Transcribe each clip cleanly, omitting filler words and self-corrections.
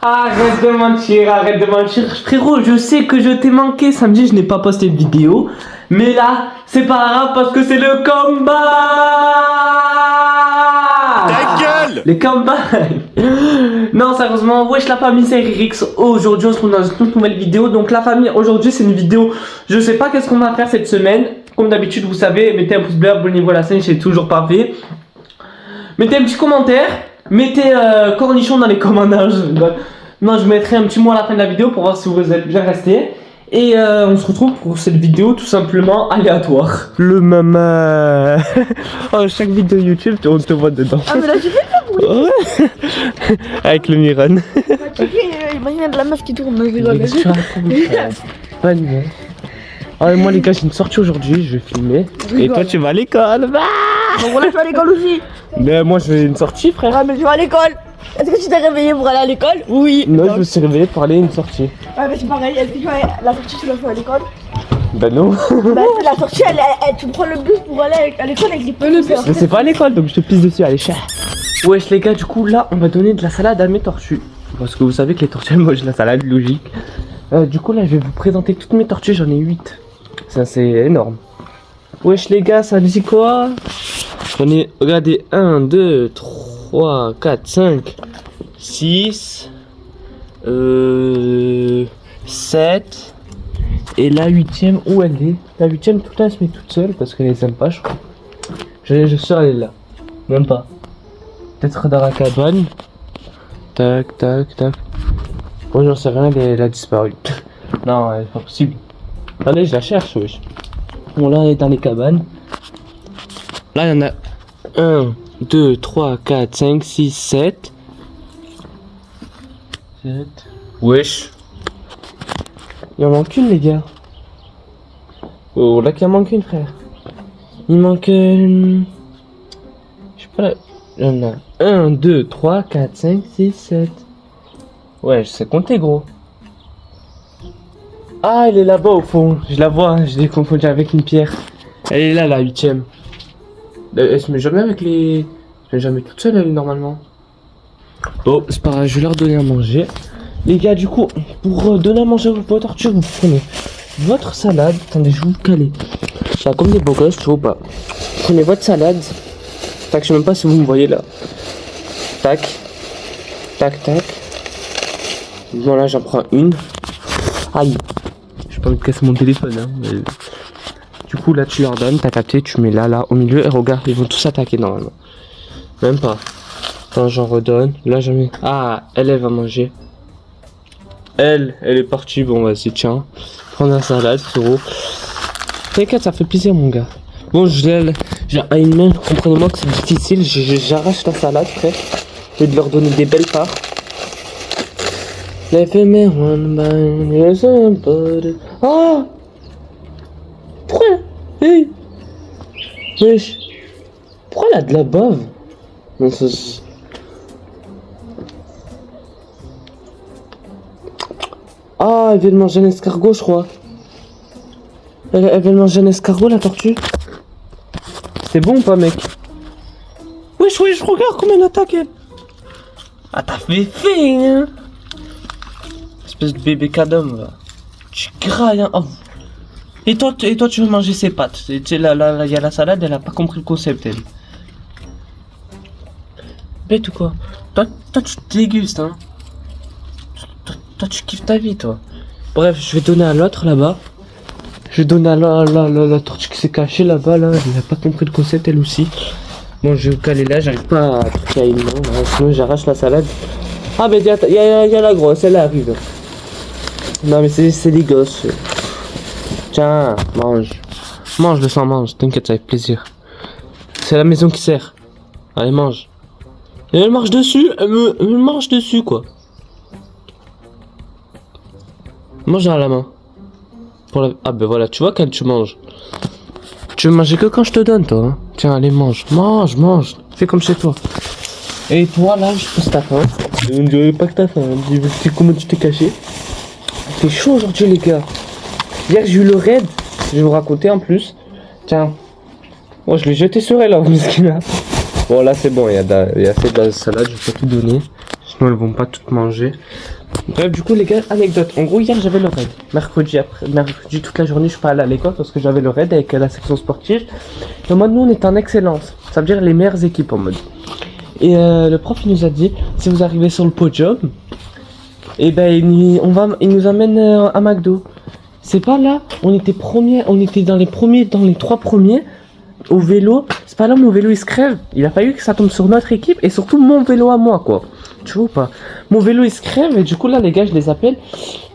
Arrête de mentir, arrête de mentir. Frérot, je sais que je t'ai manqué. Samedi, je n'ai pas posté de vidéo. Mais là, c'est pas grave parce que c'est le combat. Ta gueule! Les combats. Non, sérieusement, wesh la famille, c'est Rix. Aujourd'hui, on se retrouve dans une toute nouvelle vidéo. Donc la famille, aujourd'hui, c'est une vidéo. Je sais pas qu'est-ce qu'on va faire cette semaine. Comme d'habitude, vous savez, mettez un pouce bleu, abonnez-vous à la chaîne, c'est toujours pas fait. Mettez un petit commentaire. Mettez cornichon dans les commentaires. Non, je mettrai un petit mot à la fin de la vidéo pour voir si vous êtes bien restés. Et on se retrouve pour cette vidéo tout simplement aléatoire. Le maman. Oh, chaque vidéo YouTube, on te voit dedans. Ah mais là tu fais le bruit. Ouais. Avec le Miron. Imagine de la meuf qui tourne, mais rigole. Pas de mal. Ah, moi les gars, j'ai une sortie aujourd'hui, je vais filmer. Et toi tu vas à l'école. Ah, Donc voilà, je vais à l'école aussi. mais moi j'ai une sortie, frère. Ah mais je vais à l'école. Est-ce que tu t'es réveillé pour aller à l'école? Oui. Non, je me suis réveillé pour aller à une sortie. Ouais mais c'est pareil, est-ce que tu vas la sortie tu l'as fait à l'école? Bah non. Bah la sortie tu prends le bus pour aller à l'école avec les professeurs. Mais c'est pas à l'école donc je te pisse dessus, allez cher. Wesh les gars, du coup là on va donner de la salade à mes tortues. Parce que vous savez que les tortues elles mangent de la salade, logique. Du coup là je vais vous présenter toutes mes tortues, j'en ai 8. Ça c'est énorme. Wesh les gars, ça dit quoi? J'en ai, regardez, 1, 2, 3, 4, 5, 6, 7. Et la 8ème, où elle est? La 8ème, tout le temps elle se met toute seule parce qu'elle les aime pas, je crois. Je suis elle est là. Même pas. Peut-être dans la cabane. Tac, tac, tac. Bon, j'en sais rien, elle a disparu. Non, c'est pas possible. Attendez, je la cherche, wesh. Bon, là, elle est dans les cabanes. Là, il y en a 1, 2, 3, 4, 5, 6, 7. 7. Wesh. Il en manque une, les gars. Oh, là qu'il en manque une, frère. Il manque... Je sais pas là. Il y en a 1, 2, 3, 4, 5, 6, 7. Ouais, je sais compter, gros. Ah, elle est là-bas au fond. Je la vois, je l'ai confondue avec une pierre. Elle est là, la 8ème. Elle se met jamais avec les... Elle met jamais toute seule, elle, normalement. Bon, c'est pas grave, je vais leur donner à manger. Les gars, du coup, pour donner à manger vos tortues, vous prenez votre salade. Attendez, je vais vous caler. Ça comme des beaux gosses, tu vois ou pas? Prenez votre salade. Tac, je sais même pas si vous me voyez là. Tac. Tac, tac. Voilà, j'en prends une. Aïe. Je vais pas me casser mon téléphone, hein. Mais... Du coup, là, tu leur donnes, t'as capté, tu mets là, au milieu. Et regarde, ils vont tous attaquer normalement. Même pas. Quand j'en redonne, là, j'en mets. Ah, elle va manger. Elle est partie. Bon, vas-y, tiens. Prends la salade, frérot. T'inquiète, ça fait plaisir, mon gars. Bon, j'ai à une main, comprenez-moi que c'est difficile. J'arrache la salade, frère. Je vais leur donner des belles parts. Let me one by your somebody. Ah! Pourquoi? Hey! Wesh! Pourquoi elle a de la bave? Non, ça... Ah, elle vient de manger un escargot, je crois. Elle vient de manger un escargot, la tortue. C'est bon ou pas, mec? Wesh, regarde comment elle attaque, elle. Ah, t'as fait hein? Espèce de bébé cadom, va. Tu grailles, hein. Oh. Et toi, tu veux manger ses pâtes. Tu sais, là, il y a la salade, elle a pas compris le concept, elle. Bête ou quoi? Toi, tu te dégustes, hein. Toi, tu kiffes ta vie, toi. Bref, je vais donner à l'autre, là-bas. Je vais donner à la tortue qui s'est cachée, là-bas, là. Elle n'a pas compris le concept, elle aussi. Bon, je vais me caler là, j'arrive pas à truquer à une main, là. Sinon, j'arrache la salade. Ah, mais il y a la grosse, elle arrive. Non, mais c'est des gosses. Tiens, mange. Mange le sang, mange. T'inquiète, ça fait plaisir. C'est la maison qui sert. Allez, mange. Et elle marche dessus. Elle marche dessus, quoi. Mange dans la main. Ah, ben voilà, tu vois quand tu manges. Tu veux manger que quand je te donne, toi. Hein. Tiens, allez, mange. Mange. Fais comme chez toi. Et toi, là, je pense que t'as faim. On dirait pas que t'as faim. C'est comment tu t'es caché. C'est chaud aujourd'hui, les gars. Hier, j'ai eu le raid. Je vais vous raconter en plus. Tiens. Moi, je l'ai jeté sur elle, là, mesquina. Bon, là, c'est bon. Il y a assez de la salade. Je vais pas tout donner. sinon elles vont pas toutes manger. Bref, du coup les gars, anecdote. En gros, hier j'avais le raid. Mercredi toute la journée je suis pas allé à l'école parce que j'avais le raid avec la section sportive. Et en mode nous on est en excellence, ça veut dire les meilleures équipes en mode. Et le prof il nous a dit, si vous arrivez sur le podium, et ben il nous amène à McDo. C'est pas là, on était dans les 3 premiers au vélo. C'est pas là mon vélo il se crève. Il a fallu que ça tombe sur notre équipe et surtout mon vélo à moi quoi. Tu vois ou pas? Mon vélo il se crève et du coup là les gars je les appelle.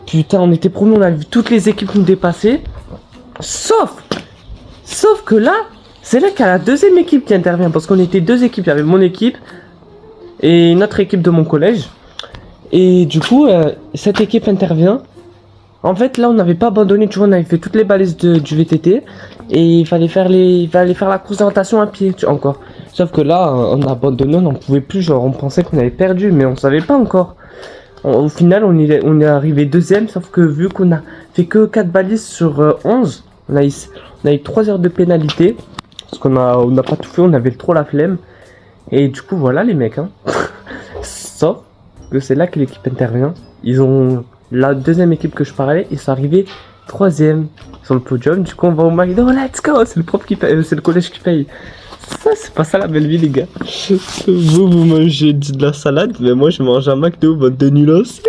Putain on était premiers, on a vu toutes les équipes nous dépasser. Sauf que là, c'est là qu'il y a la deuxième équipe qui intervient parce qu'on était 2 équipes. Il y avait mon équipe et une autre équipe de mon collège. Et du coup cette équipe intervient. En fait, là, on n'avait pas abandonné, tu vois, on avait fait toutes les balises du VTT et il fallait faire la course d'orientation à pied, encore. Sauf que là, on a abandonné, on n'en pouvait plus, genre, on pensait qu'on avait perdu, mais on savait pas encore. Au final, on est arrivé 2ème, sauf que vu qu'on a fait que 4 balises sur 11, on a eu 3 heures de pénalité, parce qu'on n'a pas tout fait, on avait trop la flemme. Et du coup, voilà les mecs, hein. Sauf que c'est là que l'équipe intervient. Ils ont... La deuxième équipe que je parlais, ils sont arrivés 3ème sur le podium. Du coup, on va au McDo, let's go! C'est le prof qui paye, c'est le collège qui paye. Ça, c'est pas ça la belle vie, les gars. Vous mangez de la salade, mais moi, je mange un McDo, bande de nulos.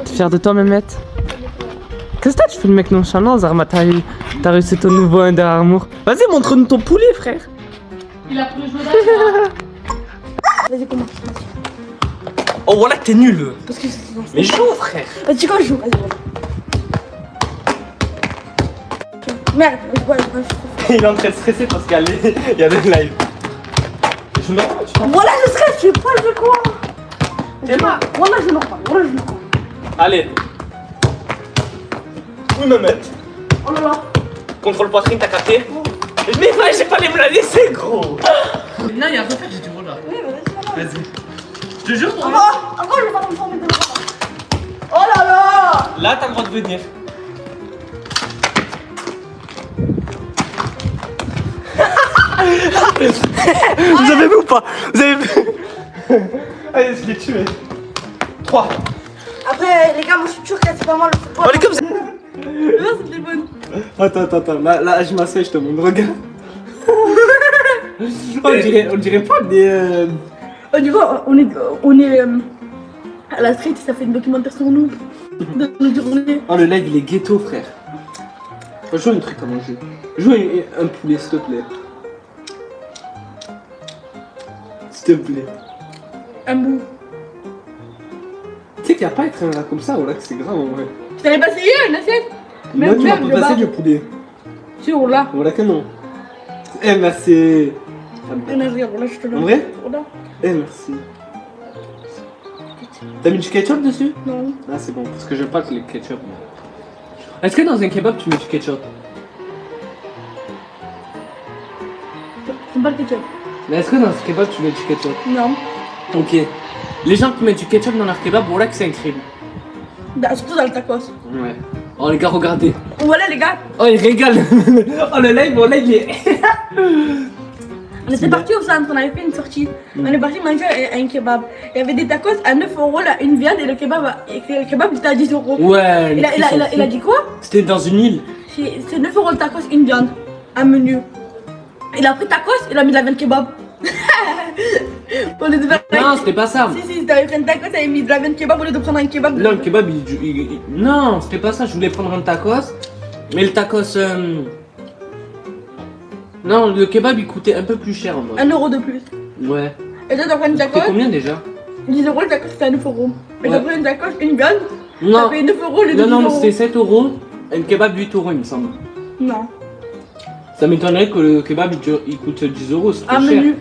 T'es fier de toi, Mehmet? Qu'est-ce que tu fais le mec nonchalant, Zarma? T'as réussi ton nouveau Under Armour. Vas-y, montre-nous ton poulet, frère. Il a pris le jeu. Vas-y, commence. Oh, voilà, t'es nul. Parce que c'est dans ça. Mais joue, frère. Vas-y, quand je joue, vas-y, voilà. Merde, Il est en train de stresser parce qu'il y a des lives. Je me voilà, je stresse, je sais pas, je fais quoi? T'es là. Voilà, je me reprends, voilà, je me reprends. Allez. Où me mettre? Oh là là. Contrôle poitrine, t'as capté? Mais ouais, j'ai pas les me la laisser, gros. Là, il y a rien à faire, j'ai dit voilà. Oui, vas-y. Vas-y. Je te jure, pour Encore, je vais pas me former de oh là là. là, t'as le droit de venir. Vous avez vu ou pas? Vous avez vu? Allez, je l'ai tué. 3. Après, les gars, moi je suis sûre que c'est pas mal le football. On est comme ça. Non, c'était bonne. Attends. Là, je m'assieds, je te montre. Regarde. on dirait pas des. Du coup, on est à la street, ça fait une documentaire sur nous. De notre journée. Oh, le live, il est ghetto, frère. Joue un truc à manger. Joue un poulet, s'il te plaît. S'il te plaît. Un bout. Tu sais qu'il n'y a pas être là comme ça, voilà que c'est grave en vrai. Tu t'avais pas essayé une assiette? Moi, tu m'as même pas le passé bas. du poulet. Sur là. Voilà que non. Eh, merci. Regarde, là je te le En vrai? Regarde. Eh, merci. T'as mis du ketchup dessus? Non. Ah, c'est bon, parce que j'aime pas que le ketchup. Est-ce que dans un kebab, tu mets du ketchup? C'est pas le ketchup. Mais est-ce que dans ce kebab, tu mets du ketchup? Non. Ok. Les gens qui mettent du ketchup dans leur kebab, voilà que c'est un crime. Bah, surtout dans le tacos. Ouais. Oh, les gars, regardez. Voilà les gars. Oh, il régale. Oh, le live, bon, là, il est. On était partis au centre, on avait fait une sortie. On est parti manger un kebab. Il y avait des tacos à 9 € là, une viande et le kebab était à 10 €. Ouais. Il a dit quoi? C'était dans une île. C'est 9 € le tacos, une viande. Un menu. Il a pris tacos, il a mis de la viande kebab. Au lieu de faire Non, c'était pas ça. Si, t'avais pris un tacos, t'avais mis de la viande kebab au lieu de prendre un kebab. Non, le kebab, non, c'était pas ça. Je voulais prendre un tacos. Mais le tacos. Non, le kebab, il coûtait un peu plus cher en mode. 1 euro de plus. Ouais. Et toi, t'as pris un C'était tacos, combien déjà? 10 euros, le tacos c'était à 9 euros. Et Ouais. t'as pris un tacos, une viande, t'as Non, payé 9 euros au lieu de 10 non, euros. c'était 7 euros. Un kebab 8 euros, il me semble. Non. Ça m'étonnerait que le kebab il coûte 10 euros. C'est Un trop cher. menu.